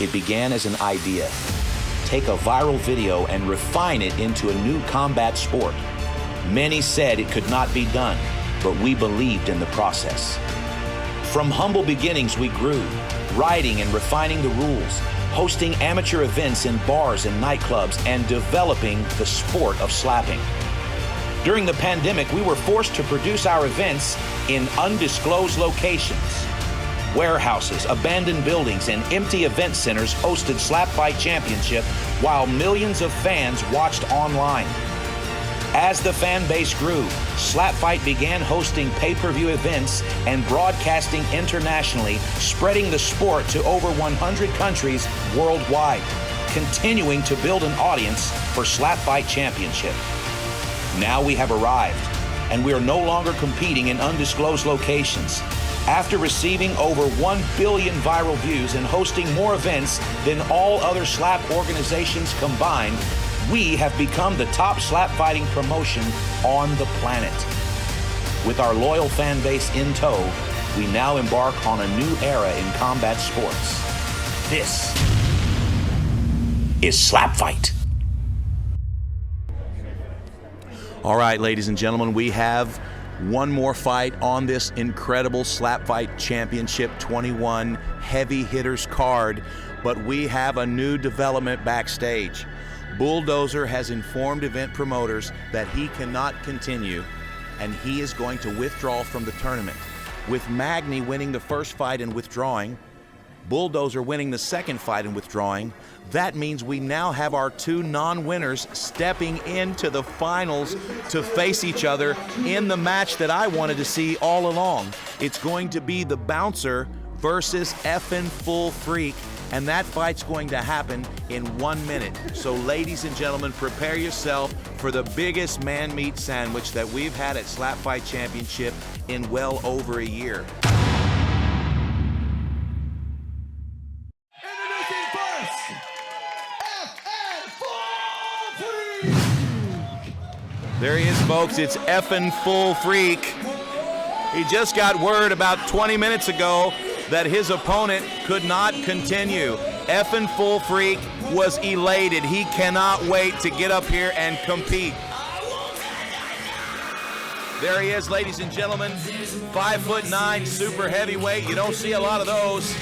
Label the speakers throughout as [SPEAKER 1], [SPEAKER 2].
[SPEAKER 1] It began as an idea. Take a viral video and refine it into a new combat sport. Many said it could not be done, but we believed in the process. From humble beginnings, we grew, writing and refining the rules, hosting amateur events in bars and nightclubs, and developing the sport of slapping. During the pandemic, we were forced to produce our events in undisclosed locations. Warehouses, abandoned buildings, and empty event centers hosted SlapFIGHT Championship while millions of fans watched online. As the fan base grew, SlapFIGHT began hosting pay-per-view events and broadcasting internationally, spreading the sport to over 100 countries worldwide, continuing to build an audience for SlapFIGHT Championship. Now we have arrived, and we are no longer competing in undisclosed locations. After receiving over 1 billion viral views and hosting more events than all other slap organizations combined, we have become the top slap fighting promotion on the planet. With our loyal fan base in tow, we now embark on a new era in combat sports. This is SlapFIGHT. All right, ladies and gentlemen, we have one more fight on this incredible SlapFIGHT Championship 21 heavy hitters card, but we have a new development backstage. Bulldozer has informed event promoters that he cannot continue, and he is going to withdraw from the tournament. With Magny winning the first fight and withdrawing, Bulldozer winning the second fight and withdrawing, that means we now have our two non-winners stepping into the finals to face each other in the match that I wanted to see all along. It's going to be the Bouncer versus effing Full Freq, and that fight's going to happen in 1 minute. So ladies and gentlemen, prepare yourself for the biggest man meat sandwich that we've had at SlapFIGHT Championship in well over a year. There he is, folks. It's effing Full Freq. He just got word about 20 minutes ago that his opponent could not continue. Effing Full Freq was elated. He cannot wait to get up here and compete. There he is, ladies and gentlemen. 5'9", super heavyweight. You don't see a lot of those.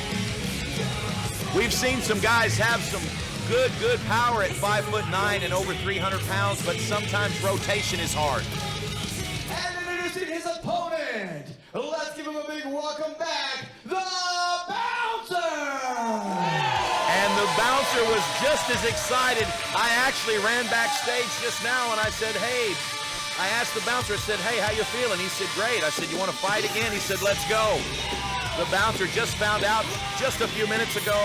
[SPEAKER 1] We've seen some guys have some good power at 5'9" and over 300 pounds, but sometimes rotation is hard.
[SPEAKER 2] And introducing his opponent, let's give him a big welcome back, the Bouncer!
[SPEAKER 1] And the Bouncer was just as excited. I actually ran backstage just now and I said, hey, I asked the Bouncer, I said, hey, how you feeling? He said, great. I said, you want to fight again? He said, let's go. The Bouncer just found out just a few minutes ago.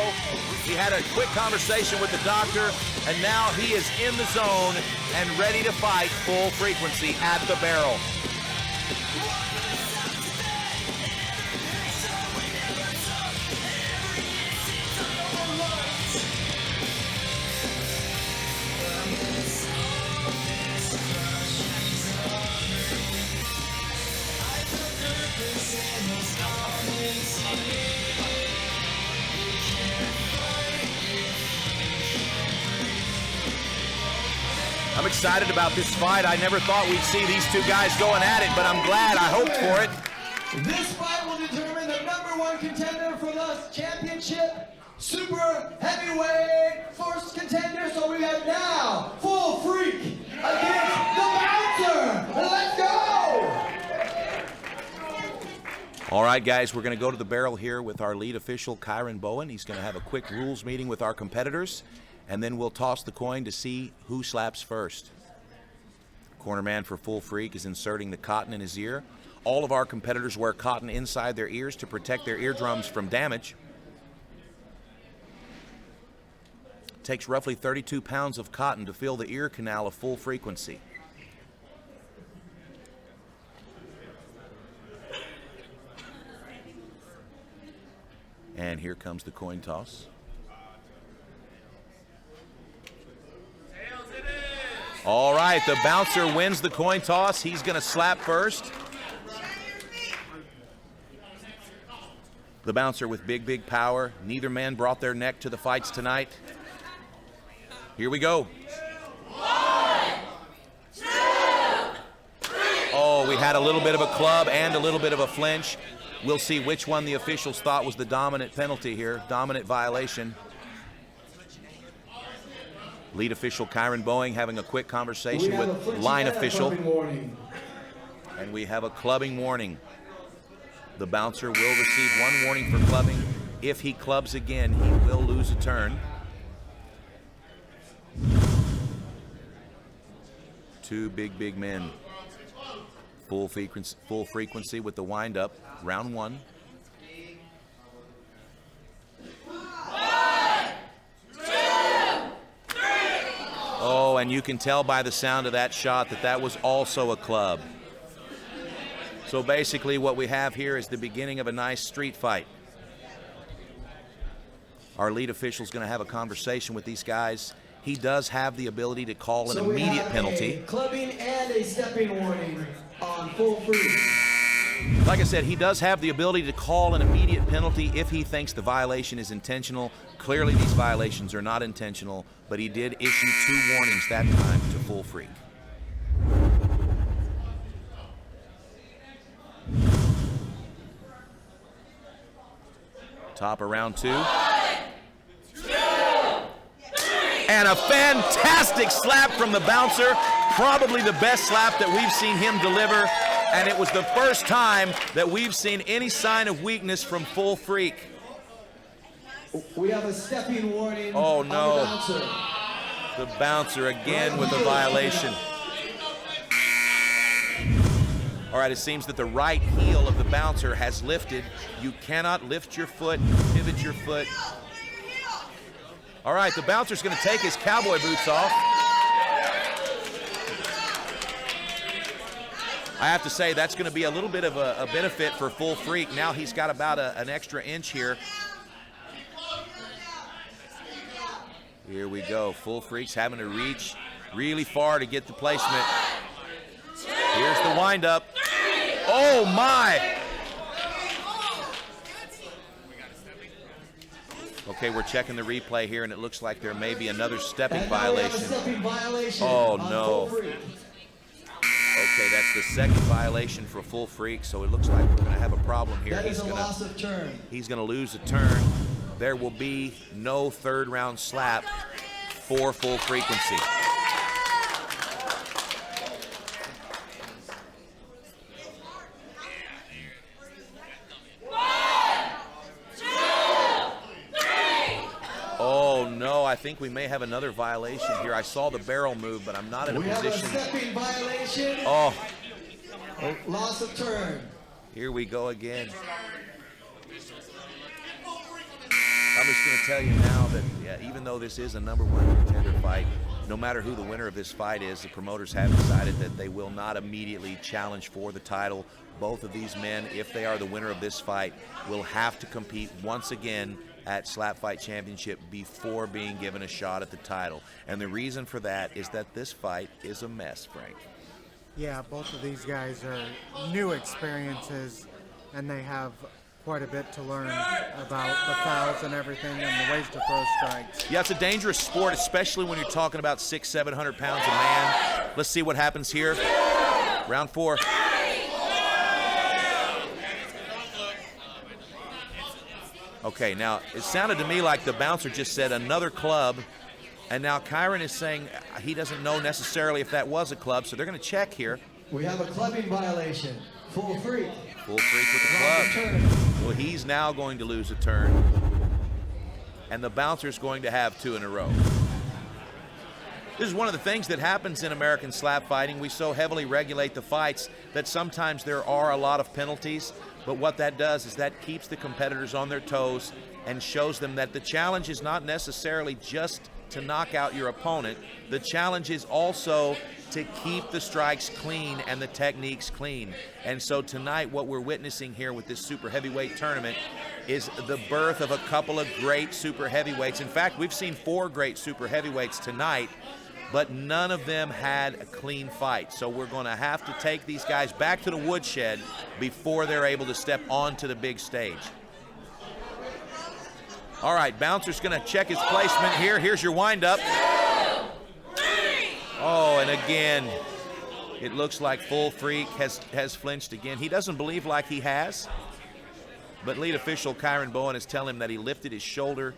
[SPEAKER 1] He had a quick conversation with the doctor, and now he is in the zone and ready to fight full frequency at the barrel. I'm excited about this fight. I never thought we'd see these two guys going at it, but I'm glad. I hoped for it.
[SPEAKER 2] This fight will determine the #1 contender for the championship, super heavyweight first contender. So we have now Full Freq against the Bouncer. Let's go!
[SPEAKER 1] All right, guys, we're going to go to the barrel here with our lead official, Kyron Bowen. He's going to have a quick rules meeting with our competitors, and then we'll toss the coin to see who slaps first. Corner man for Full Freq is inserting the cotton in his ear. All of our competitors wear cotton inside their ears to protect their eardrums from damage. It takes roughly 32 pounds of cotton to fill the ear canal of full frequency. And here comes the coin toss. All right, the Bouncer wins the coin toss. He's going to slap first. The Bouncer with big power. Neither man brought their neck to the fights tonight. Here we go.
[SPEAKER 3] 1, 2, 3.
[SPEAKER 1] Oh, we had a little bit of a club and a little bit of a flinch. We'll see which one the officials thought was the dominant penalty here, dominant violation. Lead official Kyron Boeing having a quick conversation with line official. And we have a clubbing warning. The Bouncer will receive 1 warning for clubbing. If he clubs again, he will lose a turn. 2 big men. Full frequency with the wind-up. Round 1.
[SPEAKER 3] 1, 2, 3.
[SPEAKER 1] Oh, and you can tell by the sound of that shot that that was also a club. So basically what we have here is the beginning of a nice street fight. Our lead official is going to have a conversation with these guys. He does have the ability to call an immediate penalty.
[SPEAKER 2] Clubbing and a stepping warning on full free.
[SPEAKER 1] Like I said, he does have the ability to call an immediate penalty if he thinks the violation is intentional. Clearly these violations are not intentional, but he did issue 2 warnings that time to Full Freq. Top of round 2.
[SPEAKER 3] 1, 2, 3.
[SPEAKER 1] And a fantastic slap from the Bouncer. Probably the best slap that we've seen him deliver. And it was the first time that we've seen any sign of weakness from Full Freq.
[SPEAKER 2] We have a stepping warning.
[SPEAKER 1] Oh no.
[SPEAKER 2] On the Bouncer.
[SPEAKER 1] The Bouncer again with a violation. All right, it seems that the right heel of the Bouncer has lifted. You cannot lift your foot, pivot your foot. All right, the Bouncer's going to take his cowboy boots off. I have to say that's going to be a little bit of a benefit for Full Freq. Now he's got about an extra inch here. Here we go. Full Freq's having to reach really far to get the placement. Here's the windup. Oh my! Okay, we're checking the replay here, and it looks like there may be another stepping violation. Oh no. Okay, that's the second violation for Full Freq, so it looks like we're going to have a problem here.
[SPEAKER 2] That is a loss of turn.
[SPEAKER 1] He's going to lose a turn. There will be no 3rd round slap for Full Frequency. Oh no, I think we may have another violation here. I saw the barrel move, but I'm not in a position.
[SPEAKER 2] We have a stepping violation.
[SPEAKER 1] Oh.
[SPEAKER 2] Loss of turn.
[SPEAKER 1] Here we go again. I'm just going to tell you now that even though this is a #1 contender fight, no matter who the winner of this fight is, the promoters have decided that they will not immediately challenge for the title. Both of these men, if they are the winner of this fight, will have to compete once again at SlapFIGHT Championship before being given a shot at the title. And the reason for that is that this fight is a mess, Frank.
[SPEAKER 4] Yeah, both of these guys are new experiences, and they have quite a bit to learn about the fouls and everything and the ways to throw strikes.
[SPEAKER 1] Yeah, it's a dangerous sport, especially when you're talking about 600-700 pounds a man. Let's see what happens here. Round 4. Okay, now it sounded to me like the Bouncer just said another club, and now Kyron is saying he doesn't know necessarily if that was a club, so they're going to check here.
[SPEAKER 2] We have a clubbing violation. Full Freq.
[SPEAKER 1] Full Freq with the club. Well, he's now going to lose a turn, and the Bouncer's going to have 2 in a row. This is one of the things that happens in American slap fighting. We so heavily regulate the fights that sometimes there are a lot of penalties, but what that does is that keeps the competitors on their toes and shows them that the challenge is not necessarily just to knock out your opponent. The challenge is also to keep the strikes clean and the techniques clean. And so tonight what we're witnessing here with this super heavyweight tournament is the birth of a couple of great super heavyweights. In fact, we've seen 4 great super heavyweights tonight, but none of them had a clean fight. So we're going to have to take these guys back to the woodshed before they're able to step onto the big stage. All right, Bouncer's going to check his placement here. Here's your windup. Oh, and again, it looks like Full Freq has flinched again. He doesn't believe like he has, but lead official Kyron Bowen is telling him that he lifted his shoulder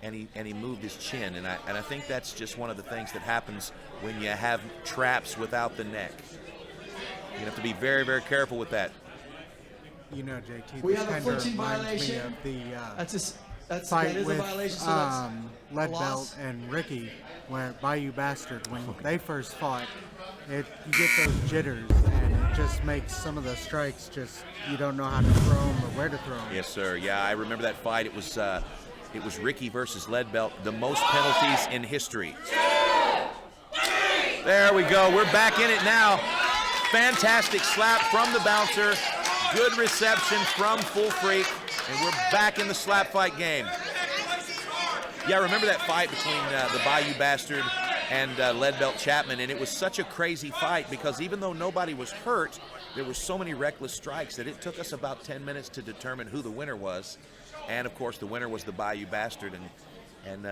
[SPEAKER 1] and he moved his chin, and I think that's just one of the things that happens when you have traps without the neck. You have to be very, very careful with that.
[SPEAKER 4] You know, JT,
[SPEAKER 2] We
[SPEAKER 4] this
[SPEAKER 2] have a
[SPEAKER 4] kind
[SPEAKER 2] flinching
[SPEAKER 4] of reminds me
[SPEAKER 2] violation.
[SPEAKER 4] of the
[SPEAKER 2] That
[SPEAKER 4] fight
[SPEAKER 2] is a
[SPEAKER 4] with
[SPEAKER 2] violation. So that's
[SPEAKER 4] Lead
[SPEAKER 2] a
[SPEAKER 4] Belt
[SPEAKER 2] loss.
[SPEAKER 4] and Ricky, where Bayou Bastard, when they first fought, you get those jitters, and it just makes some of the strikes just, you don't know how to throw them or where to throw them.
[SPEAKER 1] Yes, sir. Yeah, I remember that fight. It was Ricky versus Lead Belt, the most penalties in history. There we go. We're back in it now. Fantastic slap from the Bouncer. Good reception from Full Freq. And we're back in the slap fight game. Yeah, I remember that fight between the Bayou Bastard and Lead Belt Chapman, and it was such a crazy fight because even though nobody was hurt, there were so many reckless strikes that it took us about 10 minutes to determine who the winner was. And of course, the winner was the Bayou Bastard, and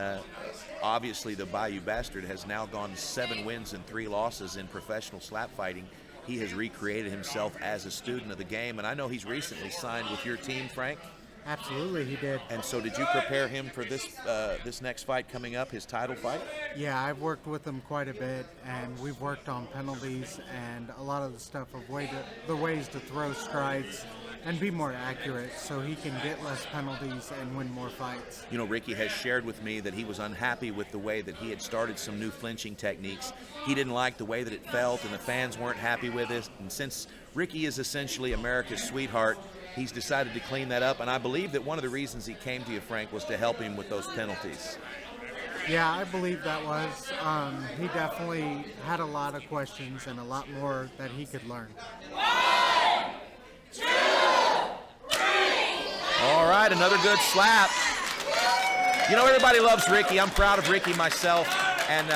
[SPEAKER 1] obviously the Bayou Bastard has now gone 7 wins and 3 losses in professional slap fighting. He has recreated himself as a student of the game, and I know he's recently signed with your team, Frank.
[SPEAKER 4] Absolutely, he did.
[SPEAKER 1] And so did you prepare him for this next fight coming up, his title fight?
[SPEAKER 4] Yeah, I've worked with him quite a bit, and we've worked on penalties and a lot of the stuff of the ways to throw strikes and be more accurate so he can get less penalties and win more fights.
[SPEAKER 1] You know, Ricky has shared with me that he was unhappy with the way that he had started some new flinching techniques. He didn't like the way that it felt, and the fans weren't happy with it. And since Ricky is essentially America's sweetheart, he's decided to clean that up. And I believe that one of the reasons he came to you, Frank, was to help him with those penalties.
[SPEAKER 4] Yeah, I believe that was. He definitely had a lot of questions and a lot more that he could learn.
[SPEAKER 3] 1, 2, 3.
[SPEAKER 1] All right, another good slap. You know, everybody loves Ricky. I'm proud of Ricky myself. And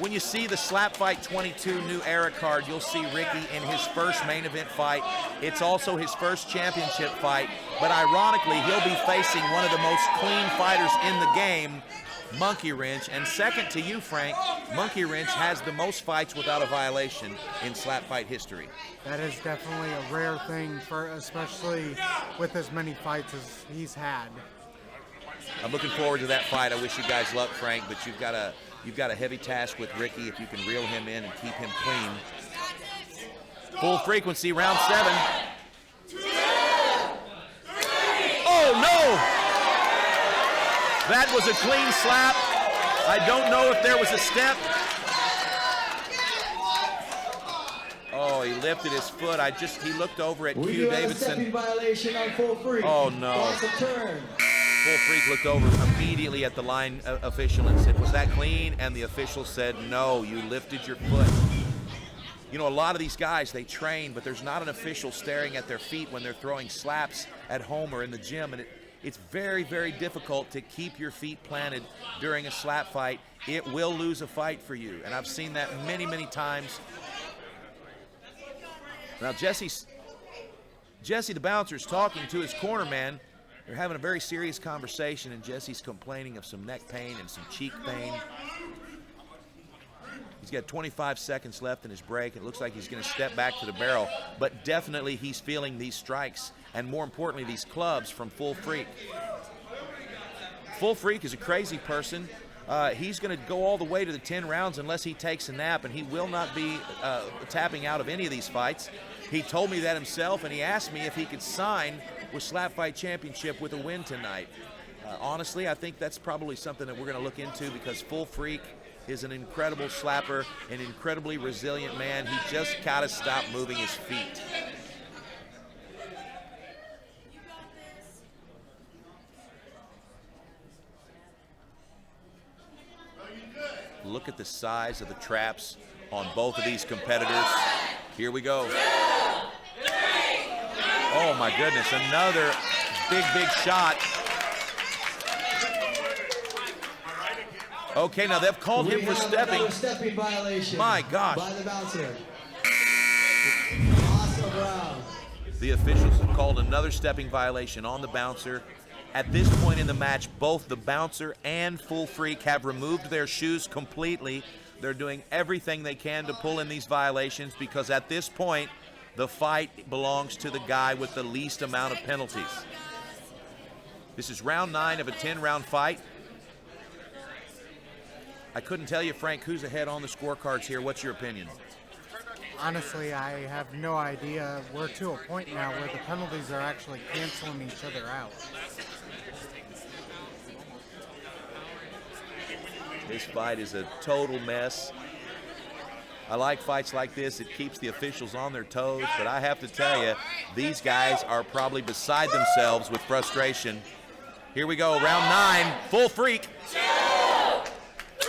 [SPEAKER 1] when you see the Slap Fight 22 new era card, you'll see Ricky in his first main event fight. It's also his first championship fight. But ironically, he'll be facing one of the most clean fighters in the game, Monkey Wrench. And second to you, Frank, Monkey Wrench has the most fights without a violation in slap fight history.
[SPEAKER 4] That is definitely a rare thing, especially with as many fights as he's had.
[SPEAKER 1] I'm looking forward to that fight. I wish you guys luck, Frank, but you've got a heavy task with Ricky if you can reel him in and keep him clean. Full frequency, round 7.
[SPEAKER 3] 2, 3.
[SPEAKER 1] Oh, no! That was a clean slap. I don't know if there was a step. Oh, he lifted his foot. He looked over at
[SPEAKER 2] We
[SPEAKER 1] Q
[SPEAKER 2] do have a stepping
[SPEAKER 1] Davidson.
[SPEAKER 2] violation on Full Freq.
[SPEAKER 1] Oh, no.
[SPEAKER 2] Loss of turn.
[SPEAKER 1] Full Freq looked over immediately at the line official and said, "Was that clean?" And the official said, "No, you lifted your foot." You know, a lot of these guys, they train, but there's not an official staring at their feet when they're throwing slaps at home or in the gym, and it's very, very difficult to keep your feet planted during a slap fight. It will lose a fight for you, and I've seen that many, many times. Now, Jesse the Bouncer is talking to his corner man. They're having a very serious conversation, and Jesse's complaining of some neck pain and some cheek pain. He's got 25 seconds left in his break. It looks like he's going to step back to the barrel, but definitely he's feeling these strikes, and more importantly, these clubs from Full Freq. Full Freq is a crazy person. He's going to go all the way to the 10 rounds unless he takes a nap, and he will not be tapping out of any of these fights. He told me that himself, and he asked me if he could sign with Slap Fight Championship with a win tonight. Honestly, I think that's probably something that we're going to look into because Full Freq is an incredible slapper, an incredibly resilient man. He just got to stop moving his feet. Look at the size of the traps on both of these competitors. Here we go. Oh my goodness, another big, big shot. Okay, now they've called him for stepping.
[SPEAKER 2] Another stepping violation.
[SPEAKER 1] My gosh.
[SPEAKER 2] By the Bouncer. Awesome round.
[SPEAKER 1] The officials have called another stepping violation on the Bouncer. At this point in the match, both the Bouncer and Full Freq have removed their shoes completely. They're doing everything they can to pull in these violations because at this point, the fight belongs to the guy with the least amount of penalties. This is round 9 of a 10-round fight. I couldn't tell you, Frank, who's ahead on the scorecards here. What's your opinion?
[SPEAKER 4] Honestly, I have no idea. We're to a point now where the penalties are actually canceling each other out.
[SPEAKER 1] This fight is a total mess. I like fights like this. It keeps the officials on their toes, but I have to tell you, these guys are probably beside themselves with frustration. Here we go, round 9, Full Freq.
[SPEAKER 3] 2, 3.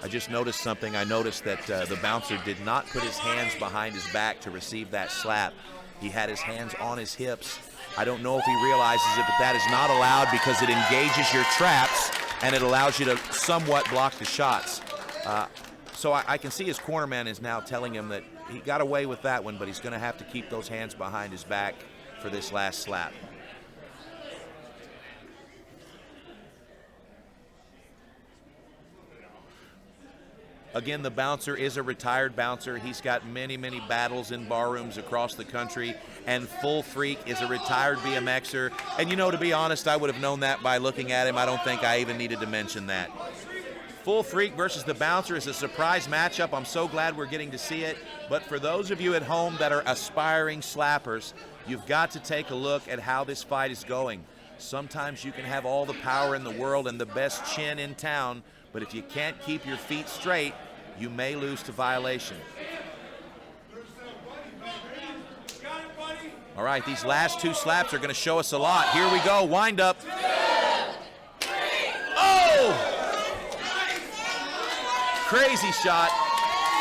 [SPEAKER 1] I just noticed something. I noticed that the Bouncer did not put his hands behind his back to receive that slap. He had his hands on his hips. I don't know if he realizes it, but that is not allowed because it engages your traps and it allows you to somewhat block the shots. So I can see his cornerman is now telling him that he got away with that one, but he's going to have to keep those hands behind his back for this last slap. Again, the Bouncer is a retired bouncer. He's got many, many battles in barrooms across the country. And Full Freq is a retired BMXer. And you know, to be honest, I would have known that by looking at him. I don't think I even needed to mention that. Full Freq versus the Bouncer is a surprise matchup. I'm so glad we're getting to see it. But for those of you at home that are aspiring slappers, you've got to take a look at how this fight is going. Sometimes you can have all the power in the world and the best chin in town, but if you can't keep your feet straight, you may lose to violation. All right, these last 2 slaps are going to show us a lot. Here we go, wind up.
[SPEAKER 3] 2, 3.
[SPEAKER 1] Oh! Crazy shot.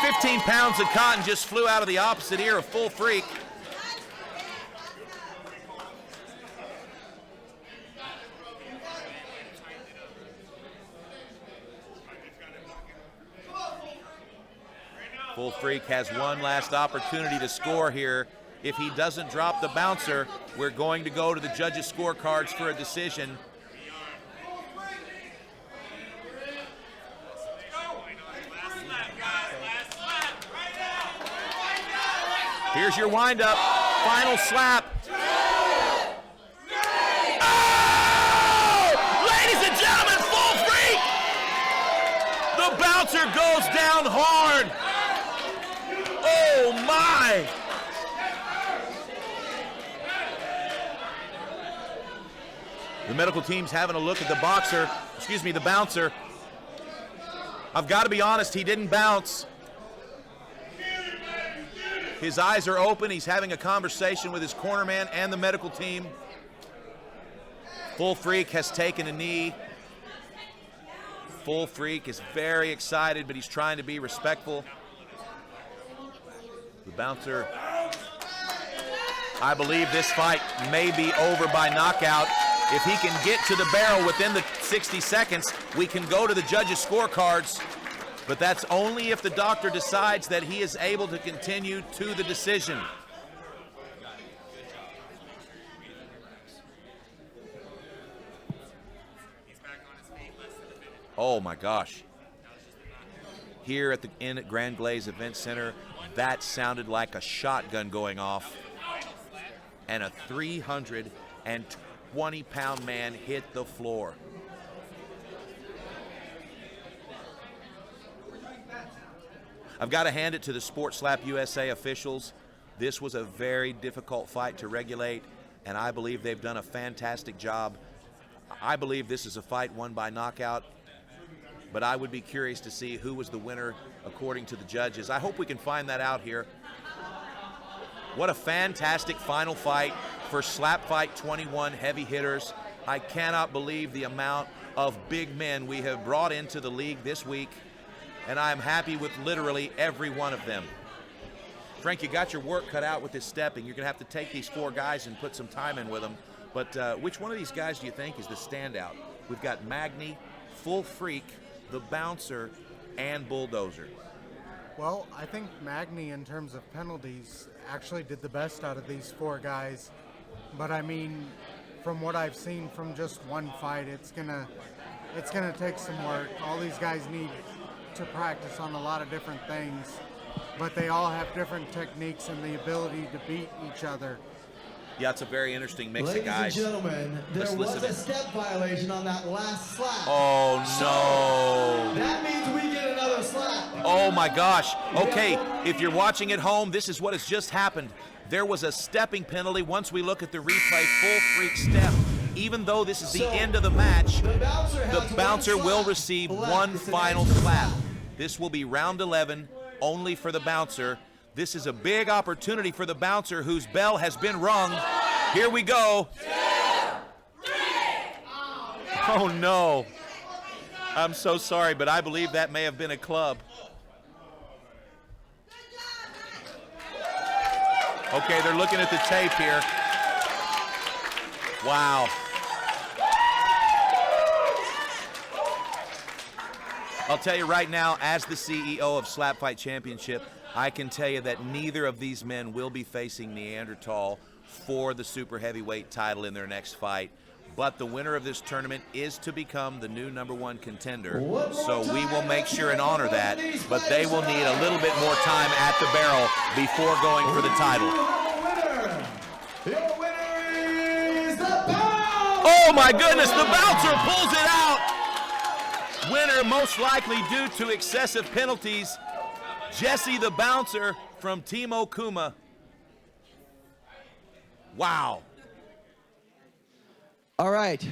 [SPEAKER 1] 15 pounds of cotton just flew out of the opposite ear of Full Freq. Full Freq has one last opportunity to score here. If he doesn't drop the Bouncer, we're going to go to the judges' scorecards for a decision. Here's your windup. Final slap. Oh! Ladies and gentlemen, Full Freq! The Bouncer goes down hard. Oh my! The medical team's having a look at the the Bouncer. I've got to be honest, he didn't bounce. His eyes are open. He's having a conversation with his cornerman and the medical team. Full Freq has taken a knee. Full Freq is very excited, but he's trying to be respectful. The Bouncer, I believe this fight may be over by knockout. If he can get to the barrel within the 60 seconds, we can go to the judges' scorecards. But that's only if the doctor decides that he is able to continue to the decision. Oh my gosh. Here at the Inn at Grand Glaze Event Center, that sounded like a shotgun going off. And a 320-pound man hit the floor. I've got to hand it to the Sport Slap USA officials. This was a very difficult fight to regulate, and I believe they've done a fantastic job. I believe this is a fight won by knockout, but I would be curious to see who was the winner according to the judges. I hope we can find that out here. What a fantastic final fight for SlapFIGHT 21 heavy hitters. I cannot believe the amount of big men we have brought into the league this week, and I am happy with literally every one of them. Frank, you got your work cut out with this stepping. You're going to have to take these 4 guys and put some time in with them. But which one of these guys do you think is the standout? We've got Magny, Full Freq, the Bouncer, and Bulldozer.
[SPEAKER 4] Well, I think Magny, in terms of penalties, actually did the best out of these 4 guys. But I mean, from what I've seen from just one fight, it's gonna take some work. All these guys need to practice on a lot of different things, but they all have different techniques and the ability to beat each other.
[SPEAKER 1] Yeah, it's a very interesting mix
[SPEAKER 2] Ladies
[SPEAKER 1] of guys.
[SPEAKER 2] and gentlemen, there was a step violation on that last slap.
[SPEAKER 1] Oh, no.
[SPEAKER 2] That means we get another slap.
[SPEAKER 1] Oh, my gosh. Okay, if you're watching at home, this is what has just happened. There was a stepping penalty. Once we look at the replay, full freak step. Even though this is the end of the match, the bouncer will receive one final slap. This will be round 11, only for the bouncer. This is a big opportunity for the bouncer whose bell has been rung. Here we go.
[SPEAKER 3] 2, 3.
[SPEAKER 1] Oh, no. I'm so sorry, but I believe that may have been a club. Okay, they're looking at the tape here. Wow. I'll tell you right now, as the CEO of SlapFIGHT Championship, I can tell you that neither of these men will be facing Neanderthal for the super heavyweight title in their next fight. But the winner of this tournament is to become the new #1 contender. So we will make sure and honor that. But they will need a little bit more time at the barrel before going for the title.
[SPEAKER 2] Your winner is the Bouncer!
[SPEAKER 1] Oh my goodness, the bouncer pulls it out! Winner most likely due to excessive penalties, Jesse the Bouncer from Team Okuma. Wow.
[SPEAKER 2] All right.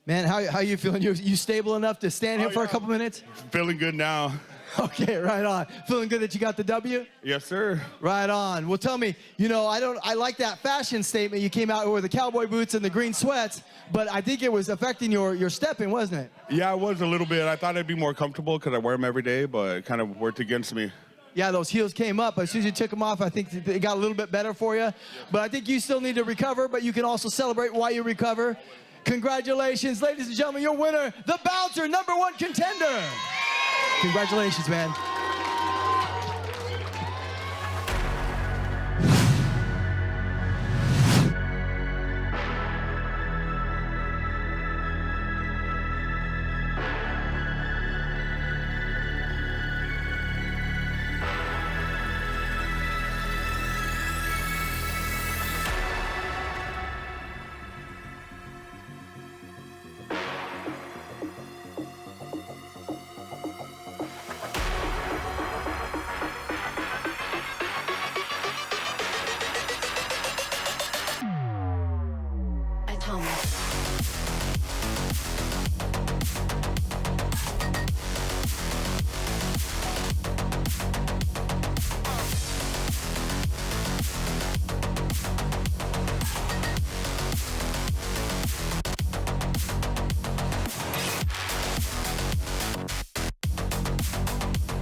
[SPEAKER 2] Man, how you feeling? You stable enough to stand here for a couple minutes?
[SPEAKER 5] Feeling good now.
[SPEAKER 2] Okay, right on. Feeling good that you got the W?
[SPEAKER 5] Yes, sir.
[SPEAKER 2] Right on. Well, tell me, I like that fashion statement you came out with, the cowboy boots and the green sweats, but I think it was affecting your stepping, wasn't it?
[SPEAKER 5] Yeah, it was a little bit. I thought I'd be more comfortable because I wear them every day, but it kind of worked against me.
[SPEAKER 2] Yeah, those heels came up. As soon as you took them off, I think it got a little bit better for you. But I think you still need to recover, but you can also celebrate while you recover. Congratulations, ladies and gentlemen, your winner, the Bouncer, #1 contender. Congratulations, man.